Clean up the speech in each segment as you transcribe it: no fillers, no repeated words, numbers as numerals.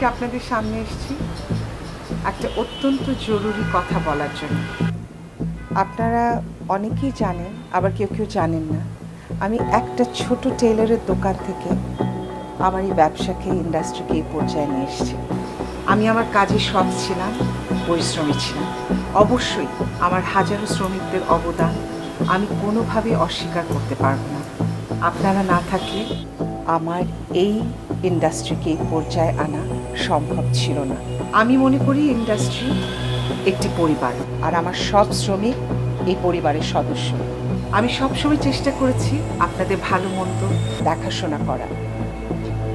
আজকে আপনাদের সামনে এসেছি একটা অত্যন্ত জরুরি কথা বলার জন্য। আপনারা অনেকেই জানেন, আবার কেউ কেউ জানেন না, আমি একটা ছোট টেইলারের দোকান থেকে আমার এই ব্যবসাকে, ইন্ডাস্ট্রিকে এই পর্যায়ে নিয়ে এসেছি। আমি আমার কাজে সৎ ছিলাম, পরিশ্রমী ছিলাম। অবশ্যই আমার হাজারো শ্রমিকদের অবদান আমি কোনোভাবে অস্বীকার করতে পারব না। আপনারা না থাকলে আমার এই ইন্ডাস্ট্রিকে এই পর্যায়ে আনা সম্ভব ছিল না। আমি মনে করি ইন্ডাস্ট্রি একটি পরিবার, আর আমার সব শ্রমিক এই পরিবারের সদস্য। আমি সবসময় চেষ্টা করেছি আপনাদের ভালো মন্দ দেখাশোনা করা,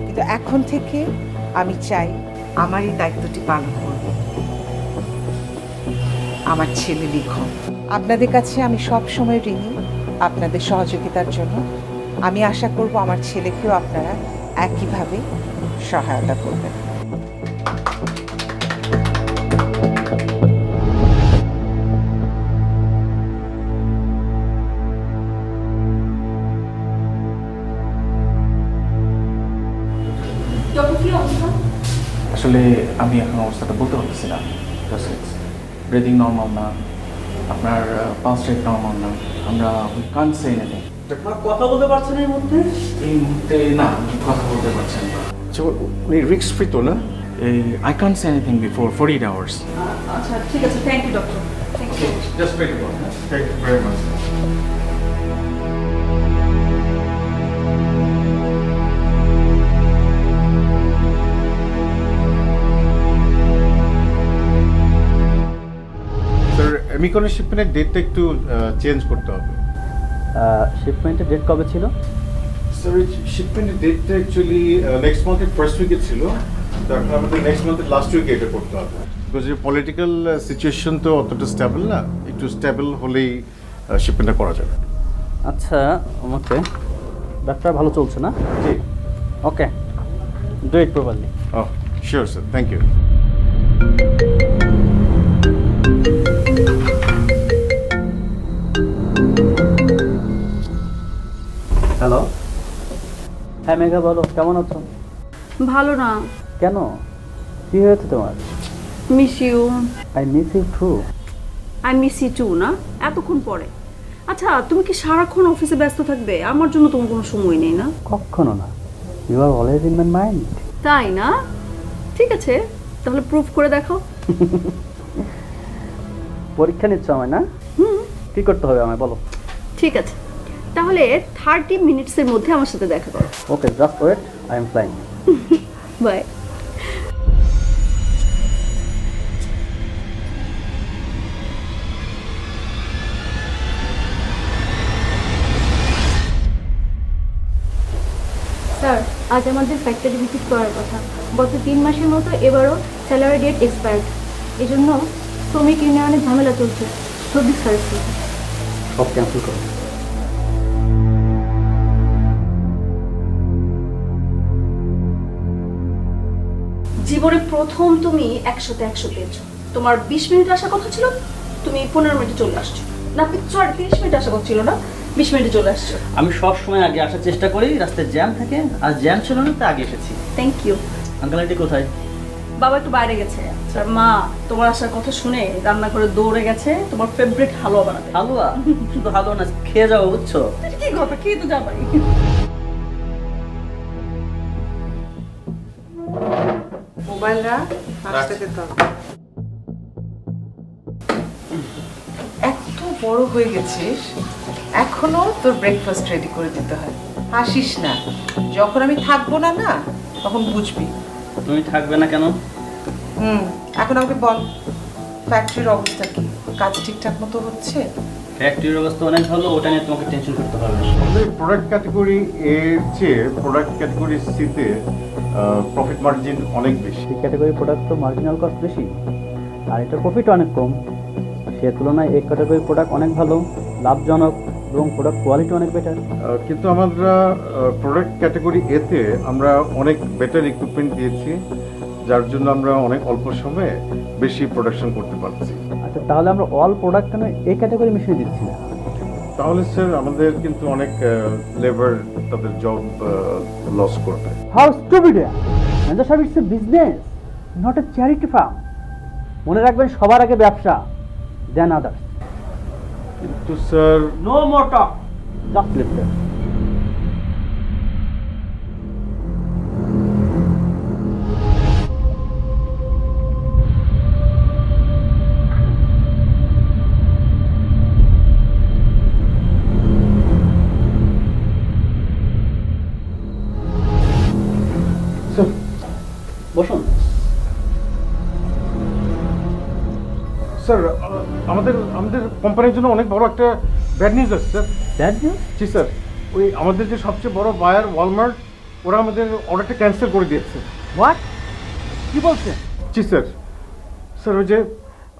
কিন্তু এখন থেকে আমি চাই আমার এই দায়িত্বটি পালন করব আমার ছেলে লিখন। আপনাদের কাছে আমি সব সময় ঋণী আপনাদের সহযোগিতার জন্য। আমি আশা করব আমার ছেলেকেও আপনারা একইভাবে সহায়তা করবেন। আসলে আমি এখন অবস্থাটা বলতে পারতেছি না। ব্রিদিং নর্মাল না, আপনার পালস রেট নর্মাল না, আমরা কান্ট সে এনিথিং। আপনারা কথা বলতে পারছেন এই মুহূর্তে? এই মুহূর্তে না, কথা বলতে পারছেন না। আচ্ছা, উনি রিস্ক ফ্রি তো না? এই I can't say anything before 48 hours. আচ্ছা ঠিক আছে, thank you doctor. Thank you. Just wait for that. Thank you very much. Sir, এমিকনের শিপমেন্টের ডেটটা একটু চেঞ্জ করতে হবে। শিপমেন্টের ডেট কবে ছিল? স্যার, শিপমেন্টের ডেটটা অ্যাকচুয়ালি নেক্সট মান্থের ফার্স্ট উইকে ছিল, তো এখন আমাদের নেক্সট মান্থের লাস্ট উইকে এটা করতে হবে। বিকজ এই পলিটিক্যাল সিচুয়েশন তো অতটা স্টেবল না, একটু স্টেবল হলেই শিপমেন্টটা করা যাবে। আচ্ছা, ওকে। ডাক্তার ভালো চলছে না? জি। Okay, do it properly. Oh, sure, sir. Thank you. Hello, হ্যাঁ মেঘা বলো, কেমন আছো? ভালো না। কেন, কি হয়েছে তোমার? Miss you. I miss you too. I miss you too না, এতক্ষণ পরে। আচ্ছা, তুমি কি সারাক্ষণ অফিসে ব্যস্ত থাকবে? আমার জন্য তোমার কোনো সময় নেই না? কখনো না, you are always in my mind. তাই না? ঠিক আছে, তাহলে প্রুফ করে দেখাও। পরীক্ষা নিচ্ছ আমায় না? কি করতে হবে আমায় বলো। ঠিক আছে, তাহলে 30 মিনিটসের মধ্যে আমার সাথে দেখা করো। Okay, just wait, I am flying. Bye. Sir, আজ আমাদের ফ্যাক্টরি ভিজিট করার কথা। গত 3 মাসের মতো এবারও স্যালারি ডেট এক্সপায়ার্ড। এজন্য শ্রমিক ইউনিয়নের ঝামেলা চলছে। সবজি সার্ভিস সব ক্যান্সেল করো। জীবনে প্রথম তুমি 100-100 পেয়েছো। তোমার 20 মিনিট আসার কথা ছিল, তুমি 15 মিনিটে চলে আসছো। না, সরি, 30 মিনিট আসার কথা ছিল না, 20 মিনিটে চলে আসছো। আমি সব সময় আগে আসার চেষ্টা করি, রাস্তায় জ্যাম থাকে, আর জ্যাম ছিল না তাই আগে এসেছি। Thank you. আঙ্কেল আন্টি কোথায়? বাবা একটু বাইরে গেছে, আর মা তোমার আসার কথা শুনে রান্নাঘরে দৌড়ে গেছে তোমার ফেভারিট হালুয়া বানাতে। হালুয়া? শুধু হালুয়া না, খেয়ে যাবো বুঝছো? কি কথা, খেয়ে তো যাবাই। মোবাইলরা নাস্তাতে দাও। এত বড় হয়ে গেছিস, এখনো তোর ব্রেকফাস্ট রেডি করে দিতে হয়। হাসিস না, যখন আমি থাকবো না না তখন বুঝবি। তুমি থাকবে না কেন? এখন আমাকে বল, ফ্যাক্টরির অবস্থা কি? কাজ ঠিকঠাক মতো হচ্ছে? ফ্যাক্টরির অবস্থা অনেক ভালো, ওটা নিয়ে তোমাকে টেনশন করতে হবে না। আমাদের প্রোডাক্ট ক্যাটাগরি এর চেয়ে প্রোডাক্ট ক্যাটাগরি সিতে প্রফিট মার্জিন অনেক বেশি। এই ক্যাটাগরি প্রোডাক্ট তো মার্জিনাল কস্ট বেশি, আর এটা প্রফিট অনেক কম। সে তুলনায় এই ক্যাটাগরি প্রোডাক্ট অনেক ভালো, লাভজনক, এবং প্রোডাক্ট কোয়ালিটি অনেক বেটার। কিন্তু আমরা প্রোডাক্ট ক্যাটাগরি এতে আমরা অনেক বেটার ইকুইপমেন্ট দিয়েছি, যার জন্য আমরা অনেক অল্প সময়ে বেশি প্রোডাকশন করতে পারছি। আচ্ছা, তাহলে আমরা অল প্রোডাক্ট কেন এই ক্যাটাগরি মিশিয়ে দিচ্ছি না? তাহলে স্যার আমাদের কিন্তু অনেক লেবার তাদের জব লস করবে। How stupid! মেজর সাহেব, it's a business. Not a charity farm. মনে রাখবেন সবার আগে ব্যবসা, দেন আদার্স। কিন্তু sir, no more talk, just live there. Sir বসুন। স্যার আমাদের আমাদের কোম্পানির জন্য অনেক বড় একটা ব্যাড নিউজ আছে sir. That news? G sir, ওই আমাদের যে সবচেয়ে বড় বায়ার ওয়ালমার্ট, ওরা আমাদের অর্ডারটা ক্যান্সেল করে দিয়েছে। হোয়াট? কি বলছেন? জি স্যার। স্যার ওই যে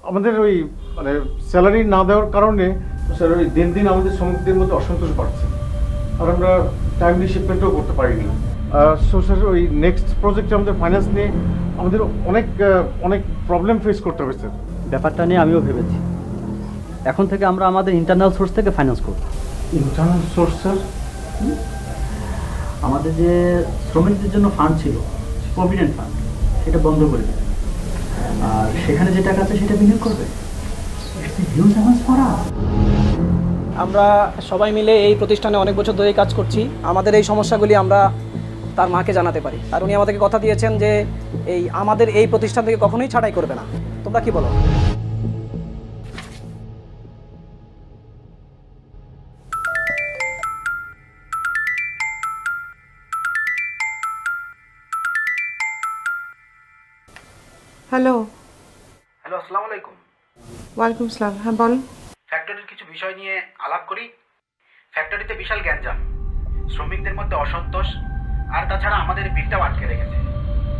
আমাদের ওই মানে স্যালারি না দেওয়ার কারণে স্যার ওই দিন দিন আমাদের শ্রমিকদের মধ্যে অসন্তোষ বাড়ছে, আর আমরা টাইমলি শিপমেন্টও করতে পারিনি। সো স্যার ওই নেক্সট প্রজেক্টে আমাদের ফাইন্যান্স নিয়ে আমাদের অনেক অনেক প্রবলেম ফেস করতে হবে স্যার। ব্যাপারটা নিয়ে আমিও ভেবেছি। এখন থেকে আমরা আমাদের ইন্টারনাল সোর্স থেকে ফাইন্যান্স করব। Internal source sir? আমাদের যে শ্রমিকদের জন্য ফান্ড ছিল, প্রভিডেন্ট ফান্ড, সেটা বন্ধ করে দেবে, আর সেখানে যে টাকা আছে সেটা বিনিয়োগ করবে। It's a huge amount for us. আমরা সবাই মিলে এই প্রতিষ্ঠানে অনেক বছর ধরেই কাজ করছি। আমাদের এই সমস্যাগুলি আমরা তার মাকে জানাতে পারি, আর উনি আমাদেরকে কথা দিয়েছেন যে আমাদের এই প্রতিষ্ঠান থেকে কখনোই ছাঁটাই করবে না। তোমরা কি বলো? হ্যালো। হ্যালো, আসসালামু আলাইকুম। ওয়ালাইকুম আসসালাম। হ্যাঁ বলুন। ফ্যাক্টরির কিছু বিষয় নিয়ে আলাপ করি। ফ্যাক্টরিতে বিশাল গ্যাঞ্জাম, শ্রমিকদের মধ্যে অসন্তোষ, আর তাছাড়া আমাদের বিলটাও আটকে রেখেছে।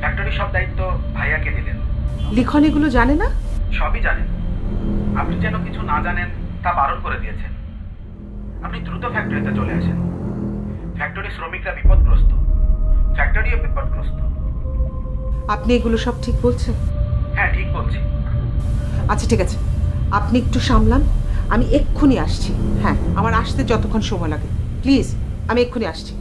ফ্যাক্টরির সব দায়িত্ব ভাইয়াকে দিলেন। লিখন এগুলো জানে না? সবই জানেন, আপনি যেন কিছু না জানেন তা বারণ করে দিয়েছেন। আপনি দ্রুত ফ্যাক্টরিতে চলে আসেন। ফ্যাক্টরির শ্রমিকরা বিপদগ্রস্ত, ফ্যাক্টরিও বিপদগ্রস্ত। আপনি এগুলো সব ঠিক বলছেন? হ্যাঁ, ঠিক বলছি। আচ্ছা ঠিক আছে, আপনি একটু সামলান, আমি এক্ষুনি আসছি। হ্যাঁ, আমার আসতে যতক্ষণ সময় লাগে, প্লিজ আমি এক্ষুনি আসছি।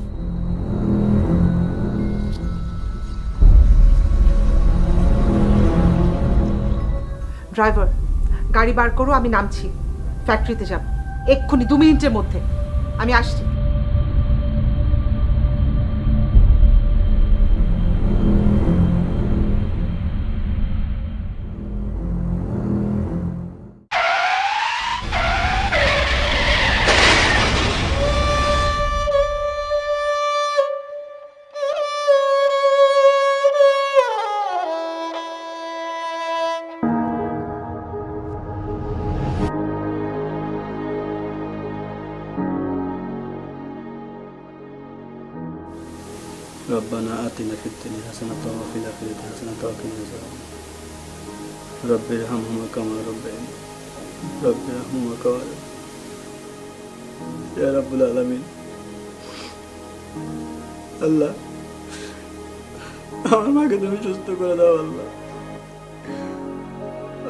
ড্রাইভার, গাড়ি বার করো, আমি নামছি, ফ্যাক্টরিতে যাব এক্ষুনি, 2 মিনিটের মধ্যে আমি আসছি। ربنا آتنا في الدنيا حسنة وفي الآخرة حسنة وقنا عذاب النار رب ارحمهما كما ربياني رب ارحمهما كما يا رب العالمين। আল্লাহ, আমার মাকে তুমি সুস্থ করে দাও। আল্লাহ,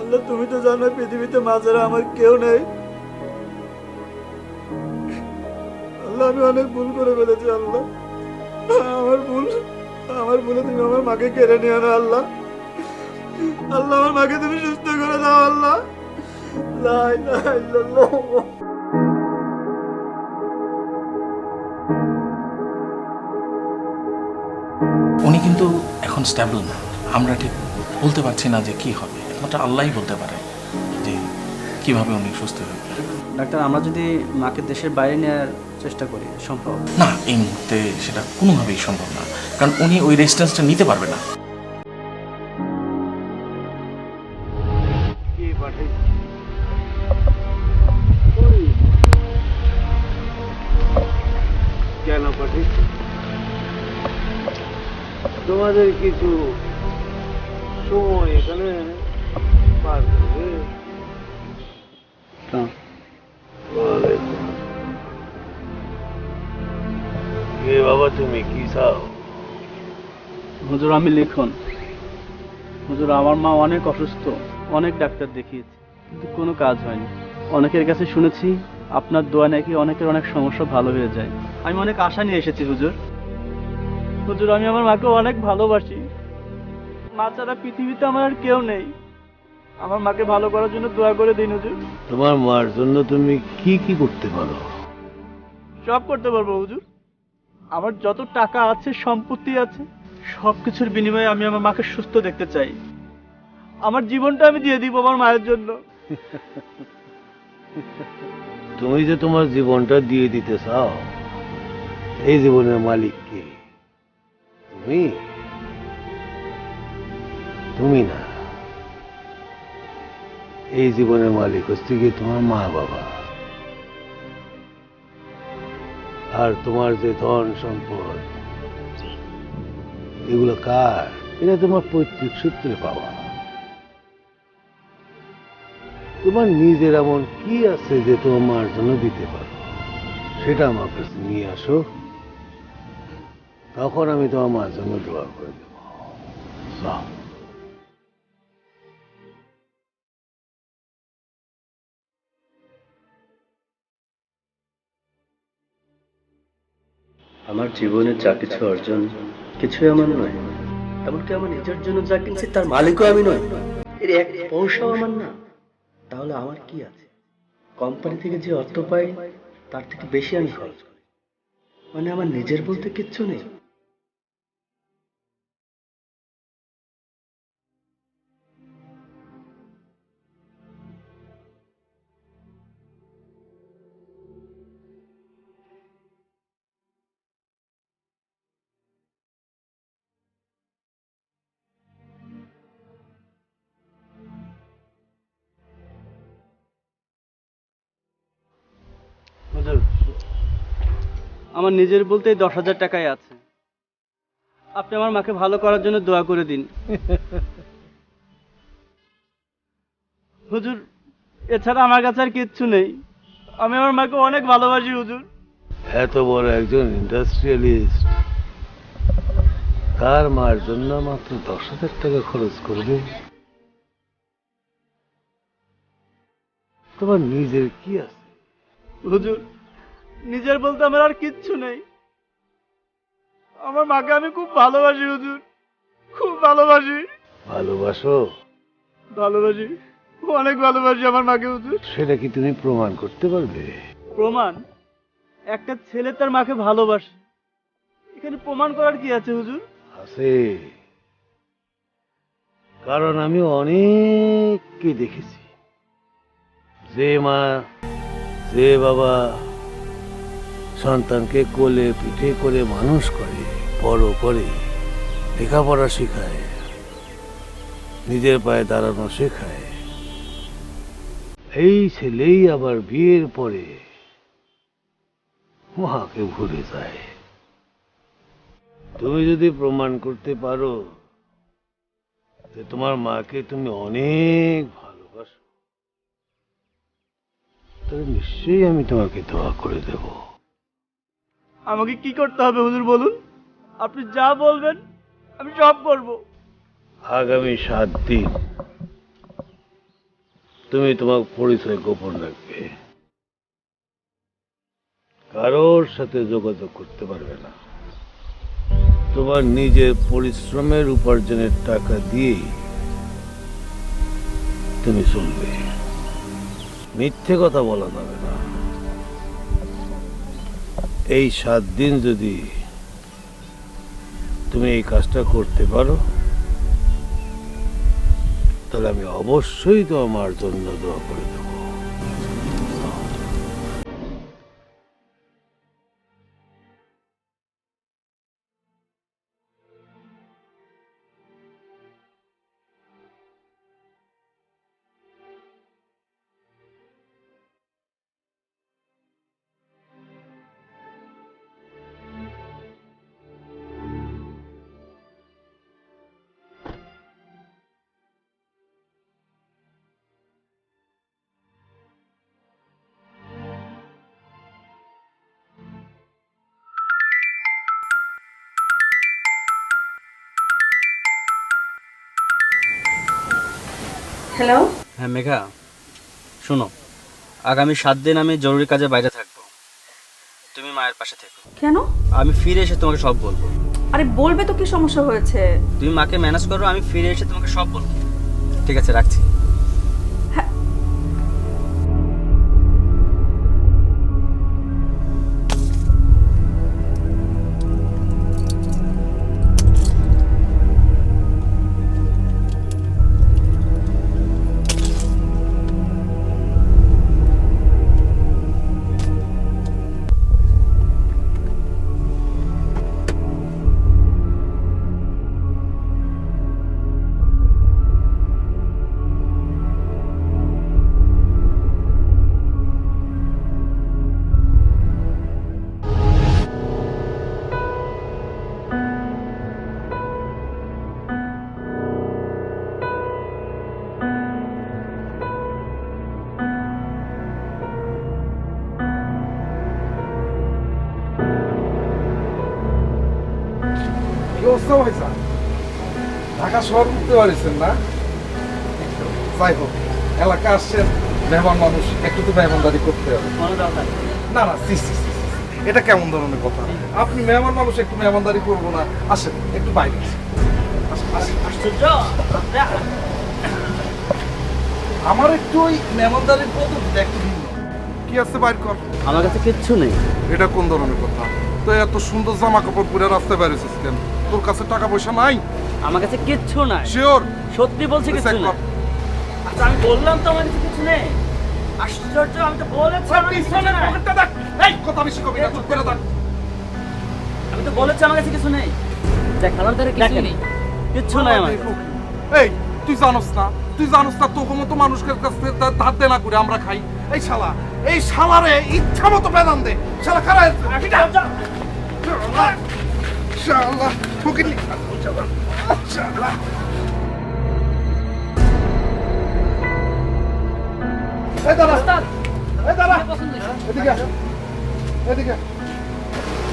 আল্লাহ তুমি তো জানো পৃথিবীতে মা ছাড়া আমার কেউ নেই। আল্লাহ, আমি অনেক ভুল করে ফেলেছি। আল্লাহ, আমার ভুলে তুমি আমার মাকে কেড়ে নিও না। আল্লাহ, আল্লাহ আমার মাকে তুমি সুস্থ করে দাও। আল্লাহ, লা ইলাহা ইল্লাল্লাহ। উনি কিন্তু এখন স্ট্যাবল না, আমরা ঠিক বলতে পারছি না যে কি হবে। একমাত্র আল্লাহই বলতে পারে যে কিভাবে উনি সুস্থ হবে। ডাক্তার, আমরা যদি মাকে দেশের বাইরে নেওয়ার চেষ্টা করি, সম্ভব? না, এই মুহূর্তে সেটা কোনোভাবেই সম্ভব না, কারণ উনি ওই রেজিস্ট্যান্সটা নিতে পারবে না। কেন পাঠিয়েছি? তোমাদের কিছু সময় এখানে পার করবে। কে বাবা, তুমি কি চাও? হুজুর, আমি লিখন। হুজুর, আমার মা অনেক অসুস্থ, অনেক ডাক্তার দেখিয়েছি, কিন্তু কোনো কাজ হয়নি। অনেকের কাছে শুনেছি আপনার দোয়া নাকি অনেকের অনেক সমস্যা ভালো হয়ে যায়। আমি অনেক আশা নিয়ে এসেছি হুজুর। হুজুর, আমি আমার মাকে অনেক ভালোবাসি, মা ছাড়া পৃথিবীতে আমার আর কেউ নেই। আমার মাকে ভালো করার জন্য দোয়া করে দিন হুজুর। তোমার মার জন্য তুমি কি কি করতে পারো? সব করতে পারবো হুজুর। আমার যত টাকা আছে, সম্পত্তি আছে, সবকিছুর বিনিময়ে আমি আমার মাকে সুস্থ দেখতে চাই। আমার জীবনটা আমি দিয়ে দিব আমার মায়ের জন্য। তুমি যে তোমার জীবনটা দিয়ে দিতে চাও, এই জীবনের মালিক কে? তুমি? তুমি না, এই জীবনের মালিক হচ্ছে কি তোমার মা বাবা। আর তোমার যে ধন সম্পদ, এগুলো কার? এটা তোমার পৈতৃক সূত্রে পাওয়া। তোমার নিজের এমন কি আছে যে তোমার মার জন্য দিতে পারো? সেটা আমার কাছে নিয়ে আসো, তখন আমি তোমার মার জন্য দোয়া করে দেব। যাও। আমার জীবনে যা কিছু অর্জন, কিছুই আমার নয়। এমনকি আমার নিজের জন্য যা কিনছি তার মালিকও আমি নই। এর এক পয়সাও আমার না। তাহলে আমার কি আছে? কোম্পানি থেকে যে অর্থ পাই তার থেকে বেশি আমি খরচ করি। মানে আমার নিজের বলতে কিচ্ছু নেই। হুজুর, আমার নিজের বলতে 10,000 টাকাই আছে। আপনি আমার মাকে ভালো করার জন্য দোয়া করে দিন হুজুর। এছাড়া আমার কাছে আর কিচ্ছু নেই। আমি আমার মাকে অনেক ভালোবাসি হুজুর। এত বড় একজন ইন্ডাস্ট্রিয়ালিস্ট তার মার জন্য মাত্র 10,000 টাকা খরচ করবে? তোমার নিজের কি আছে? হুজুর, নিজের বলতে আমার আর কিচ্ছু নেই। আমার মাকে আমি খুব ভালোবাসি হুজুর, খুব ভালোবাসি। ভালোবাসো? ভালোবাসি, অনেক ভালোবাসি আমার মাকে হুজুর। সেটা কি তুমি প্রমাণ করতে পারবে? প্রমাণ? একটা ছেলে তার মাকে ভালোবাসে, এখানে প্রমাণ করার কি আছে হুজুর? আছে, কারণ আমি অনেককে দেখেছি যে মা, যে বাবা সন্তানকে কোলে পিঠে করে মানুষ করে, বড় করে, লেখাপড়া শেখায়, নিজের পায়ে দাঁড়ানো শেখায়। এই ছেলেই আবার বিয়ের পরে মাকে ভুলে যায়। তুমি যদি প্রমাণ করতে পারো যে তোমার মাকে তুমি অনেক ভালোবাসো, তাহলে নিশ্চয়ই আমি তোমাকে দোয়া করে দেব। আমাকে কি করতে হবে হুজুর বলুন? আপনি যা বলবেন আমি সব করব। আগামী 7 দিন তুমি তোমার পরিচয় গোপন রাখবে, কারোর সাথে যোগাযোগ করতে পারবে না। তোমার নিজের পরিশ্রমের উপার্জনের টাকা দিয়ে তুমি চলবে, মিথ্যে কথা বলা যাবে না। এই 7 দিন যদি তুমি এই কাজটা করতে পারো, তাহলে আমি অবশ্যই তোমার জন্য দোয়া করে দেব। হ্যালো। হ্যাঁ মেঘা, শোনো, আগামী 7 দিন আমি জরুরি কাজে বাইরে থাকবো। তুমি মায়ের পাশে থেকো। কেন? আমি ফিরে এসে তোমাকে সব বলবো। আরে বলবে তো কি সমস্যা হয়েছে। তুমি মাকে ম্যানেজ করো, আমি ফিরে এসে তোমাকে সব বলবো। ঠিক আছে, রাখছি। কি অবস্থা ভাইসা? ঢাকা শহর উঠতে পারছেন না? যাই হোক, এলাকা আসছেন, মেহমান মানুষ, একটু তো মেহমানদারি করতে হবে। না না, সি সি সি, এটা কেমন ধরনের কথা? আপনি মেহমান মানুষ, একটু মেহমানদারি করবো না? আসেন, একটু বাইরে আসেন। আমার একটু ওই মেহমানদারির পদ্ধতি একটু ভিন্ন। কি আছে বাইর কর। আমার কাছে কিচ্ছু নেই। এটা কোন ধরনের কথা? তো এত সুন্দর জামা কাপড় পরে রাস্তায় বেরিয়েছিস কেন? তোর কাছে টাকা পয়সা নাই? আমার কাছে কিচ্ছু নাই। শিওর? সত্যি বলছি কিচ্ছু নেই। আচ্ছা আমি বললাম তো আমার কাছে কিছু নেই। আশ্চর্য, আমি তো বলেছি আমার কাছে কিছু নেই। পকেটটা দেখ। এই কথা বেশি কবি না, চুপ করে থাক। আমি তো বলেছি আমার কাছে কিছু নেই। দেখ আমার কাছে কিছু নেই। কিচ্ছু নাই আমার কাছে। এই তুই জানোস না, তুই জানোস না তোর মতো মানুষের কাছ থেকে ধার দেনা করে আমরা খাই। এই শালারে ইচ্ছা মতো বেদান দে। শালা খারা শালা ফকির শালা। এই দাঁড়া, এই দাঁড়া, এদিকে আস, এদিকে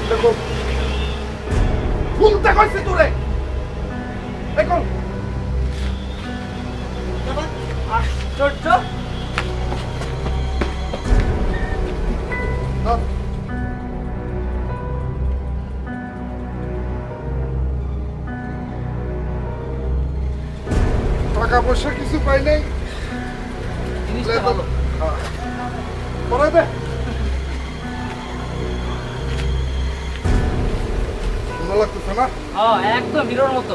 দেখো ভুলতে কইছি তোরে। দেখো আশ্চর্য। টাকা পয়সা কিছু পাই নাই। পরে দে। সুন্দর লাগতেছে না? একদম হিরোর মতো,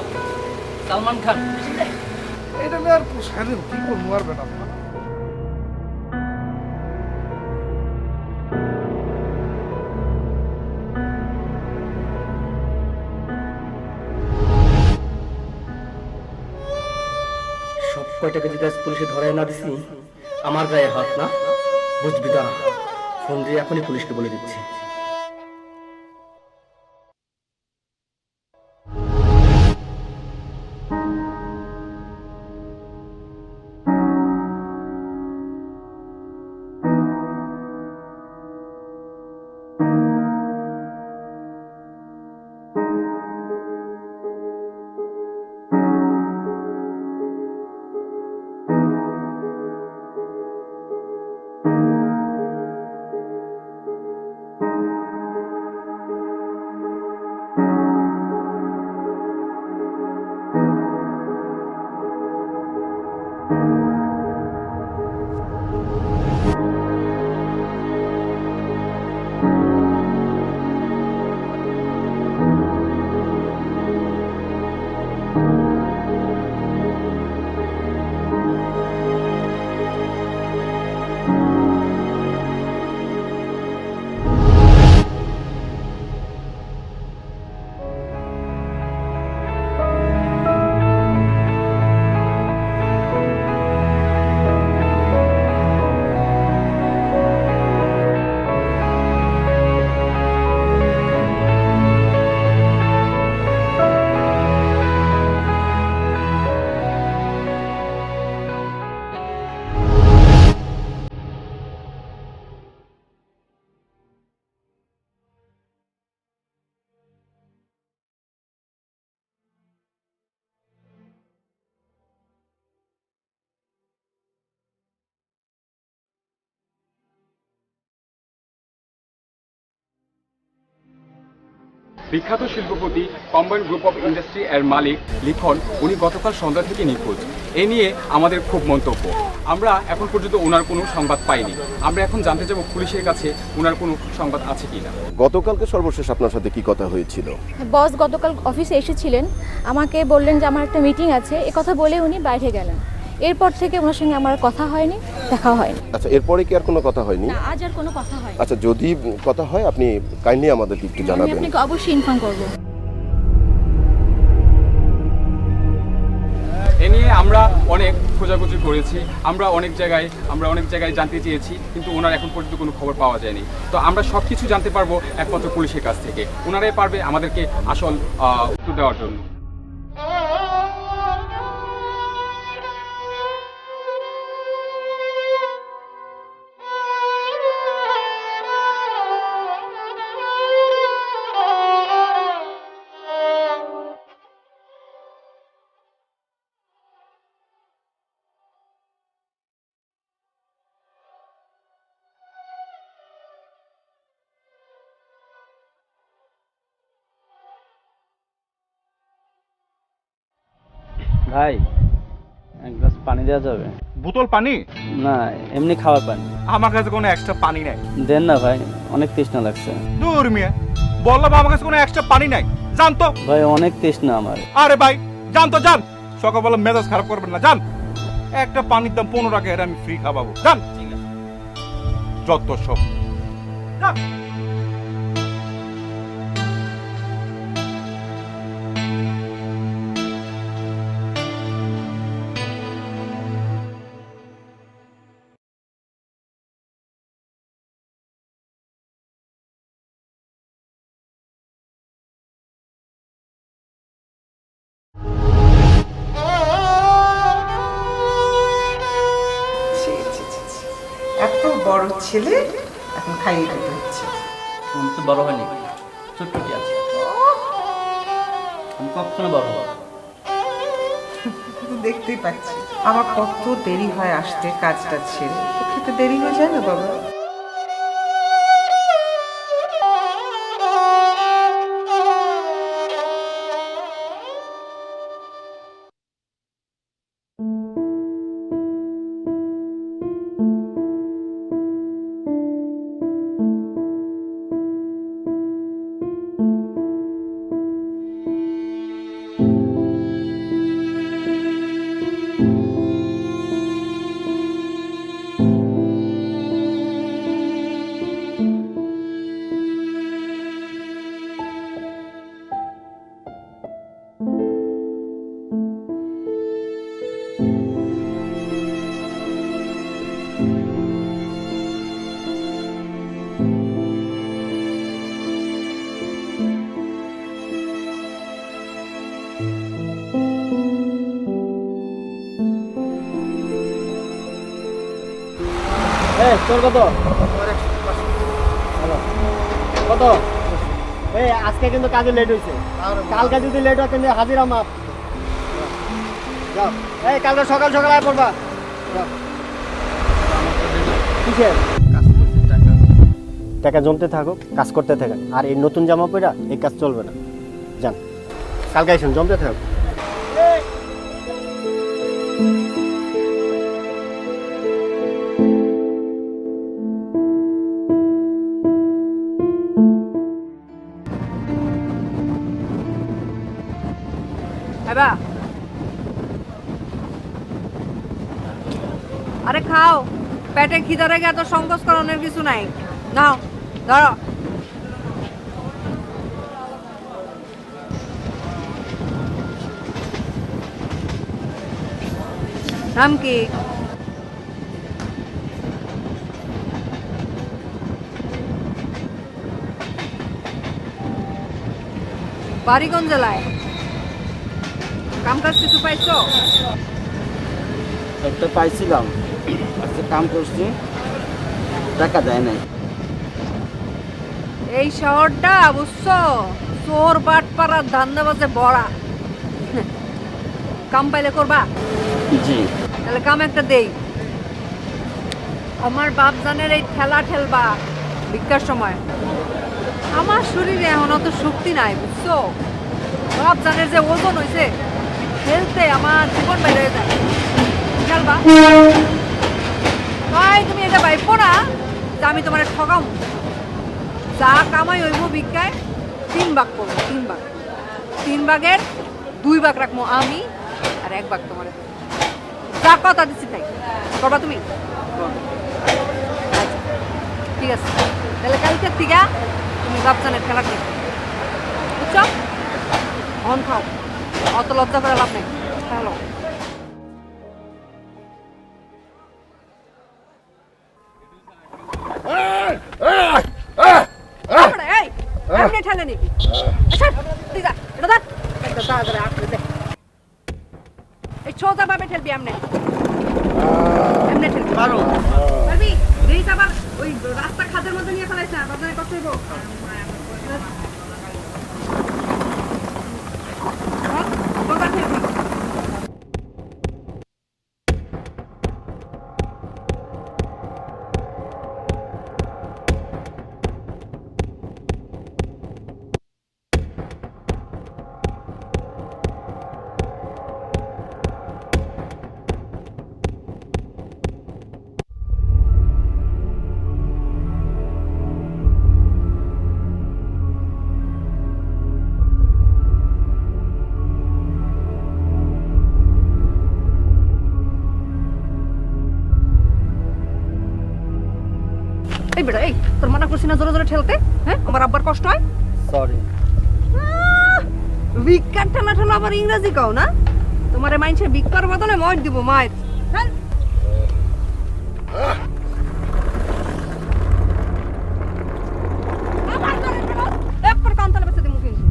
সালমান খান। এটা নিয়ে আর পোষায় না, কি করবো আর বেটা। সব কয়টাকে যদি আজ পুলিশে ধরে না দিছি, আমার গায়ে হাত না, বুঝবি দাঁড়া। ফোন দিয়ে এখনই পুলিশকে বলে দিচ্ছি। বিখ্যাত শিল্পপতি কম্বাইন্ড গ্রুপ অফ ইন্ডাস্ট্রি এর মালিক লিখন উনি গতকাল সন্ধ্যা থেকে নিখোঁজ। এ নিয়ে আমাদের খুব মন্তব্য। আমরা এখন পর্যন্ত ওনার কোনো সংবাদ পাইনি। আমরা এখন জানতে চাবো পুলিশের কাছে ওনার কোনো সংবাদ আছে কিনা। গতকালকে সর্বশেষ আপনার সাথে কি কথা হয়েছিল? বস গতকাল অফিসে এসেছিলেন, আমাকে বললেন যে আমার একটা মিটিং আছে, এ কথা বলে উনি বাইরে গেলেন। এরপর থেকে ওনার সঙ্গে আমার কথা হয়নি, দেখা হয়নি। আচ্ছা, এরপরে কি আর কোনো কথা হয়নি? না, আজ আর কোনো কথা হয়নি। আচ্ছা, যদি কথা হয় আপনি কাইন্ডলি আমাদেরকে একটু আমি জানাবেন। আপনাকে অবশ্যই ইনফর্ম করব। এ নিয়ে আমরা অনেক খোঁজাখুঁজি করেছি, আমরা অনেক জায়গায় জানতে চেয়েছি, কিন্তু ওনার এখন পর্যন্ত কোনো খবর পাওয়া যায়নি। তো আমরা সব কিছু জানতে পারবো একমাত্র পুলিশের কাছ থেকে। ওনারাই পারবে আমাদেরকে আসল উত্তর দেওয়ার জন্য। ভাই, এক গ্লাস পানি দেওয়া যাবে? বোতল পানি? না, এমনি খাওয়ার পানি। আমার কাছে কোনো এক্সট্রা পানি নাই। দেন না ভাই, অনেক তৃষ্ণা লাগছে। দূর মিয়া, বললাম আমার কাছে কোনো এক্সট্রা পানি নাই। জান তো ভাই, অনেক তৃষ্ণা আমার। আরে ভাই জান তো, জান। সকালবেলা মেজাজ খারাপ করবেন না, জান। একটা পানির দাম 15 টাকা, এর আমি ফ্রি খাওয়াবো, জান। যত সব জান। ছি, ছি, ছি, ছি। এত বড় ছেলে এখন খাইয়ে দিতে হচ্ছে। আমি তো বড় হয়নি, ছোট্টটি আছে। আমি কখনো বড় হব। দেখতেই পাচ্ছি আমার কত দেরি হয় আসতে, কাজটা ছেড়ে। তো খেতে দেরি হয়ে যায় না বাবা? তোর কত? কত? এই আজকে কিন্তু কাজে লেট হয়েছে, কালকে যদি লেট হয় কিন্তু হাজিরা মাপ। এই কালকে সকাল সকাল আয় পড়বা। কিসের টাকা জমতে থাকো, কাজ করতে থাকেন। আর এই নতুন জামা পরা এই কাজ চলবে না। যান, কালকে আসেন, জমতে থাকো। আরে খাও, পেটে খিদা রেগে এত সংকোচ করানোর কিছু নাই। নাও ধরো। নাম কি? বাড়ি কোন জেলায়? কাম কাজ কিছু পাইছো? একটা পাইছিলাম, আজকে কাম করছি, টাকা দেয় নাই। এই শহরটা বুঝছো, চোর বাটপাড়ার ধান্দাবাজে ভরা। কাম পাইলে করবা? জি। তাহলে কাম একটা দেই। আমার বাপ জানের এই ঠেলা ঠেলবা, ভিক্ষার সময় আমার শরীরে এখন অত শক্তি নাই, বুঝছো? রমজানের যে ওজন হয়েছে, খেলতে আমার জীবন বের হয়ে যায়। খেলবা ভাই, তুমি এটা ভাইবো না যে আমি তোমার ঠকাম। যা কামাই হইব ভিক্ষায় 3 ভাগ করবো, 3 ভাগ। 3 ভাগের 2 ভাগ রাখবো আমি, আর 1 ভাগ তোমার। যা কথা দিচ্ছি তাই করবা তুমি। আচ্ছা ঠিক আছে, তাহলে কালকের থেকে তুমি রমজানের খেলা দেখো, বুঝছো? অন খাও, অত লজ্জা করে লাভ নেই। হ্যালো এমনি ঠেলে নিবি। আচ্ছা তুই যা, এটা দেখ, একটা তাড়াতাড়ি আঁকড়ে দে। এই সোজা ভাবে ঠেলবি, এমনি এমনি ঠেলবি। পারবি? দেখিস আবার ওই রাস্তা খাদের মধ্যে নিয়ে ফেলাইছ না, বাজারে কষ্ট হইব। সোজা ঠেলবি। এই বেটা, এই তোর মানা করছি না জোরে জোরে ঠেলতে? হ্যাঁ, আমার আব্বার কষ্ট হয়। সরি। ভিক্ষার ঠেলা ঠেলা আবার ইংরেজি কও না? তোমারে মাইনছে ভিক্ষার বদলে মদ দিব, মায়ের। হ্যাঁ আবার করে ঠেলো, একবার কান্তলে বেঁচে দিমু কিন্তু।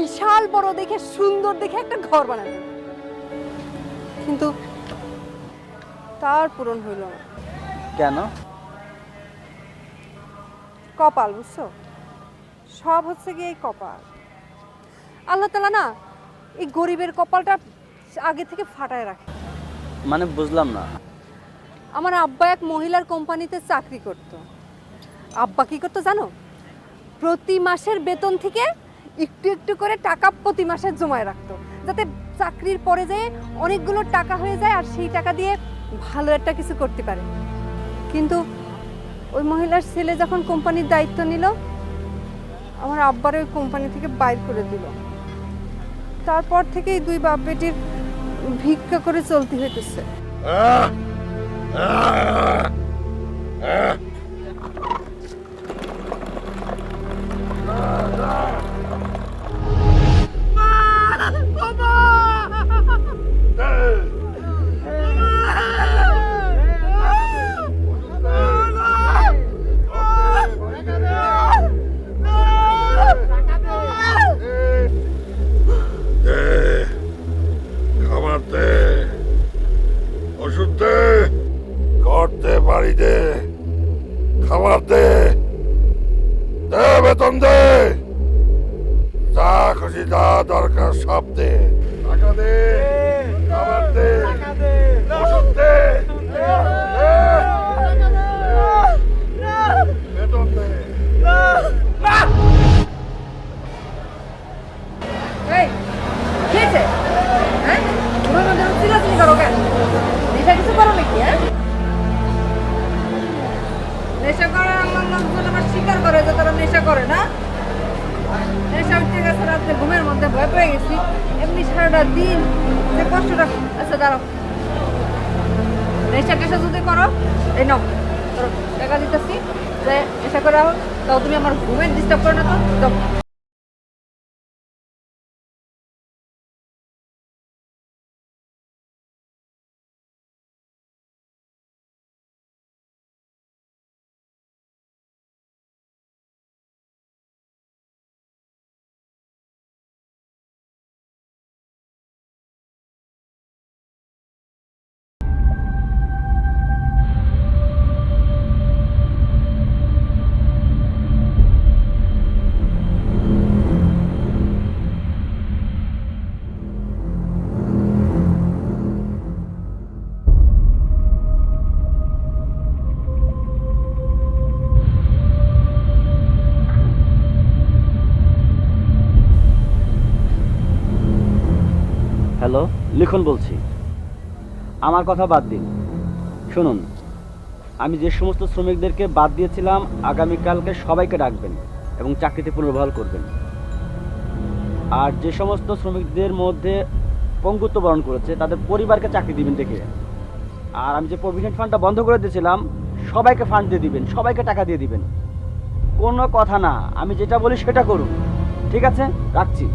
বিশাল বড় দেখে সুন্দর দেখে একটা ঘর বানাবে, কিন্তু তার পূরণ হইল না। কেন? কপাল, বুঝছো? সব হচ্ছে কি এই কপাল। আল্লাহ তাআলা না এই গরিবের কপালটা আগে থেকে ফাটায় রাখে। মানে বুঝলাম না। আমার আব্বা এক মহিলার কোম্পানিতে চাকরি করত। আব্বা কি করতো জানো? প্রতি মাসের বেতন থেকে একটু একটু করে টাকা প্রতি মাসে জমায় রাখতো, যাতে চাকরির পরে যেয়ে অনেকগুলো টাকা হয়ে যায় আর সেই টাকা দিয়ে ভালো একটা কিছু করতে পারে। কিন্তু ওই মহিলার ছেলে যখন কোম্পানির দায়িত্ব নিল, আমার আব্বার ওই কোম্পানি থেকে বাইর করে দিল। তারপর থেকেই দুই বাপ বেটির ভিক্ষা করে চলতে হইতেছে। খাবার দে, ওষুধ দে। বাড়ি দে, খাবার দে, দে বেতন দে, যা খুশি যা দরকার সব দে, টাকা দে, খাবার দে, ওষুধ দে, বেতন দে। এই, কি হয়েছে? হ্যাঁ? ঘুমের মধ্যে চিল্লাচিল্লি করো কেন? নেশা কিছু করো নাকি, হ্যাঁ? নেশা করার আমার লোকজন আবার স্বীকার করে যে তারা নেশা করে না। নেশা উঠতে গেছে রাত্রে ঘুমের মধ্যে ভয় পেয়ে গেছি। এমনি সারাটা দিন যে কষ্টটা। আচ্ছা দাঁড়াও, নেশা টেশা যদি করো, এই নাও ধরো, টাকা দিতেছি, যে নেশা করে আहो, তাও তুমি আমার ঘুমের ডিস্টার্ব করো না তো। দাও। হ্যালো, লিখন বলছি। আমার কথা বাদ দিন, শুনুন, আমি যে সমস্ত শ্রমিকদেরকে বাদ দিয়েছিলাম আগামীকালকে সবাইকে ডাকবেন এবং চাকরিতে পুনর্বহাল করবেন। আর যে সমস্ত শ্রমিকদের মধ্যে পঙ্গুত্ব বরণ করেছে তাদের পরিবারকে চাকরি দিবেন দেখে। আর আমি যে প্রভিডেন্ট ফান্ডটা বন্ধ করে দিয়েছিলাম সবাইকে ফান্ড দিয়ে দিবেন, সবাইকে টাকা দিয়ে দিবেন। কোনো কথা না, আমি যেটা বলি সেটা করুন। ঠিক আছে, রাখছি।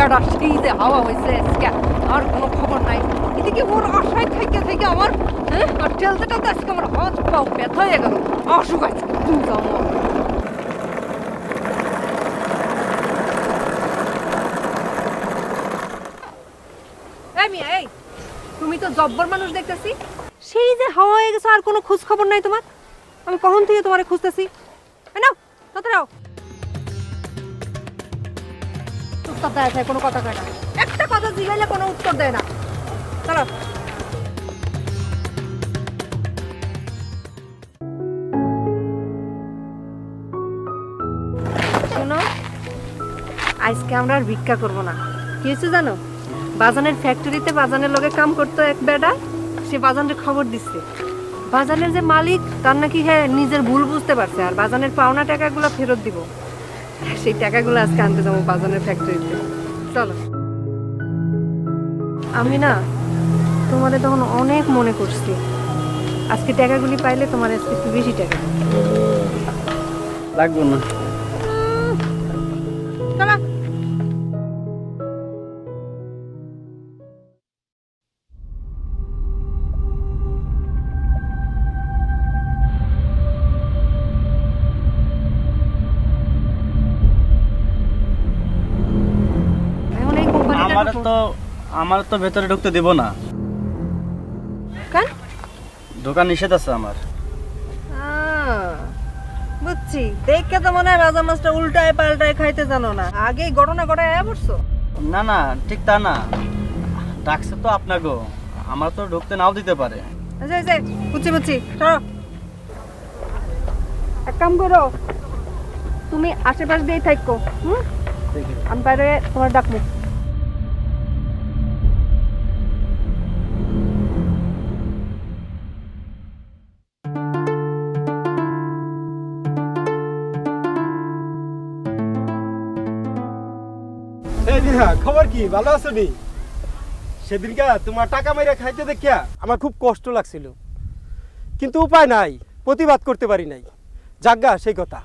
বেড়া সেই যে হাওয়া হয়েছে আজকে আর কোনো খবর নাই। এদিকে ওর আশায় থেকে থেকে আমার আর ঠেলতে ঠেলতে আজকে আমার হাত পাও ব্যথা হয়ে গেল, অসুখ আছে। তুমি যাও মা। এই মিয়া, এই তুমি তো জব্বর মানুষ দেখতেছি, সেই যে হাওয়া হয়ে গেছে আর কোনো খোঁজ খবর নাই তোমার। আমি কখন থেকে তোমারে খুঁজতেছি। নাও তাতে নাও। উত্তর দেয় না, কোনো কথা কয় না, একটা কথা জিগাইলে কোনো উত্তর দেয় না। চলো। শোনো, আজকে আমরা আর ভিক্ষা করবো না। কি হয়েছে জানো, বাজানের ফ্যাক্টরিতে বাজানের লগে কাম করতো এক বেটা, সে বাজানের খবর দিচ্ছে বাজানের যে মালিক তার নাকি হ্যাঁ নিজের ভুল বুঝতে পারছে আর বাজানের পাওনা টাকাগুলো ফেরত দিব। সেই টাকাগুলো আজকে আনতে যাবো বাজানের ফ্যাক্টরিতে। চলো। আমি না তোমারে তখন অনেক মনে করছি, আজকে টাকাগুলি পাইলে তোমার আজকে একটু বেশি টাকা লাগবো না। চলো। আমার তো ভেতরে ঢুকতে দেব না। কেন? দোকান নিষেধ আছে আমার। বুঝছি, দেখে তো মনে হয় রাজা মাছটা উল্টায় পাল্টায় খাইতে জানো না, আগেই ঘটনা ঘটায় পড়ছো। না না, ঠিক তা না, ডাকছে তো আপনাকেও, আমার তো ঢুকতে নাও দিতে পারে। আচ্ছা বুঝছি বুঝছি, চলো। এক কাম করো, তুমি আশেপাশ দিয়ে থাকো, আমি বাইরে তোমার ডাকবো। খবর কি, ভালো আছো নি? সেদিনকে তোমার টাকা মাইরা খাইতে দেখিয়া আমার খুব কষ্ট লাগছিল, কিন্তু উপায় নাই, প্রতিবাদ করতে পারি নাই। জাগা সেই কথা।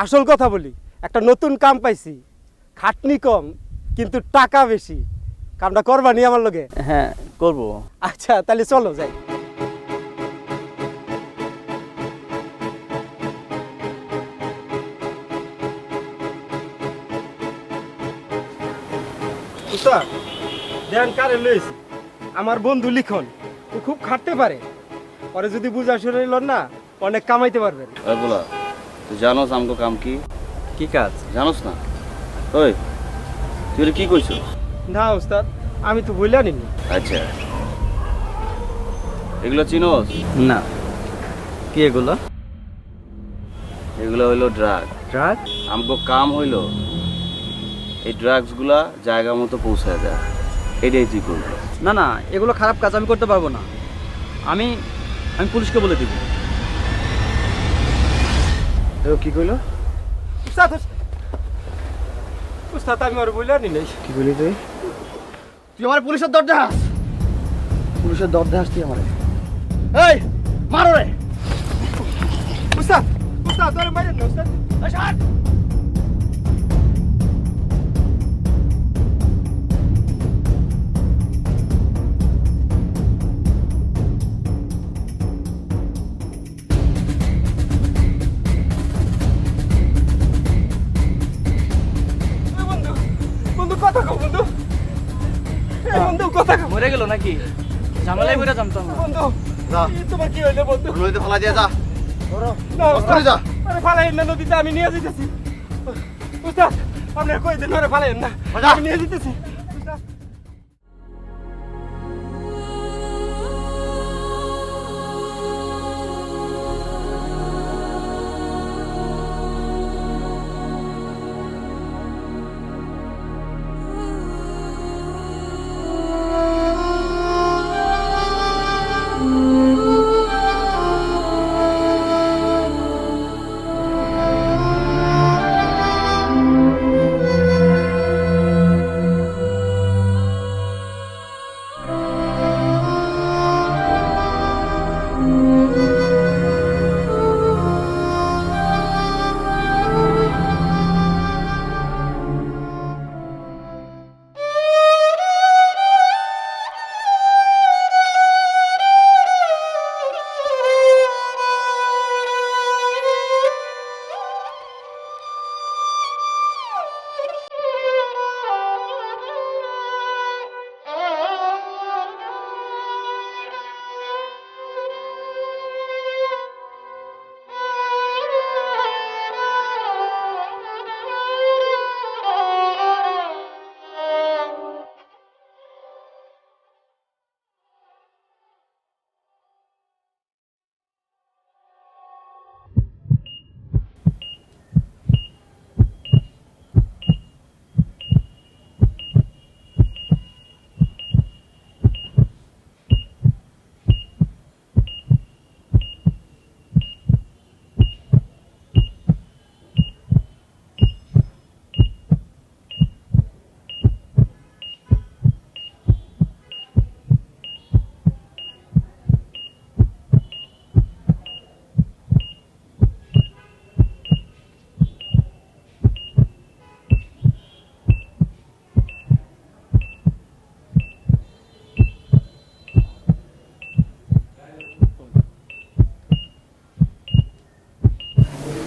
আসল কথা বলি, একটা নতুন কাম পাইছি, খাটনি কম কিন্তু টাকা বেশি। কামটা করবা নি আমার লগে? হ্যাঁ করব। আচ্ছা তাহলে চলো যাই। আমার বন্ধু লিখন, ও খুব খাটতে পারে, পরে যদি বুঝা শুরু হইল না অনেক কামাইতে পারবেন। বলা তুই জানোস আমগো কাম কি? কি কাজ জানোস না? ওই তুই কি কইছ? না ওস্তাদ, আমি তো বইলা নিনি। আচ্ছা, এগুলো চিনোস? না। কি এগুলো? এগুলো হইলো ড্রাগ। ড্রাগ? আমগো কাম হইলো এই ড্রাগসগুলা জায়গা মতো পৌঁছায় দেয়, এটাই তুই করবি। না না, এগুলো খারাপ কাজ আমি করতে পারবো না। আমি পুলিশকে বলে দিব। কি কইলো? উস্তাদ উস্তাদ আমি আর বইলা নি নাই। কি বলি তুই? তুই আমার পুলিশের দরজা হাস। পুলিশের দরজা হাস তুই আমারে? এই মারো রে উস্তাদ। উস্তাদ তোরে মারেন না উস্তাদ। এই শাট। কথা কও বন্ধু, বন্ধু কথা কও। মরে গেল নাকি? ঝামেলায় মরে জানতাম না। বন্ধু যা, তোমার কি হইলো বন্ধু? নদীতে ফালা দিয়ে যা। না ওস্তাদ যা। আরে ফালাইন না নদীতে, আমি নিয়ে যাইতেছি। উস্তাদ আপনি কই দেন, আরে ফালাইন না, আমি নিয়ে যাইতেছি।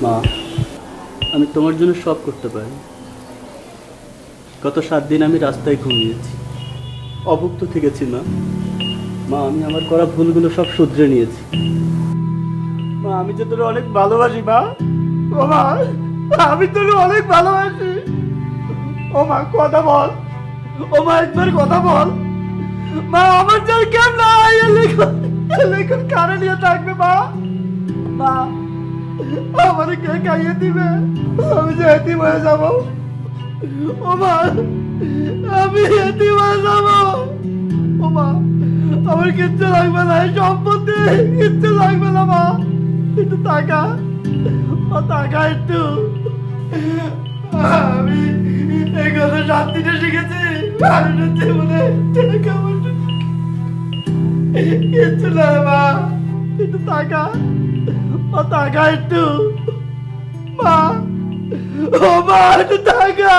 মা, আমি তোমার জন্য সব করতে পারি। গত 7 দিন আমি রাস্তায় ঘুমিয়েছি, অভুক্ত থেকেছি মা। মা, আমি আমার করা ভুলগুলো সব শুধরে নিয়েছি। মা, আমি যে তোর অনেক ভালোবাসি মা। ও মা, আমি তোর অনেক ভালোবাসি। ও মা, কথা বল। ও মা, একবার কথা বল। মা, আমার জন্য কেমন নাই লেখন কারে নিয়ে থাকবে মা? মা, আমারে কে খাইয়ে দিবে? আমি যে এতিম হয়ে যাব। ও মা, আমি এতিম হয়ে যাব। ও মা, আমার কিচ্ছু লাগবে না, এই সম্পত্তি কিচ্ছু লাগবে না মা। একটু টাকা, টাকা একটু। আমি এই কথা শান্তিটা শিখেছি মানুষের জীবনে। টাকা কিচ্ছু না মা, একটু টাকা, টাকা একটু মা। ও মা, একটু টাকা।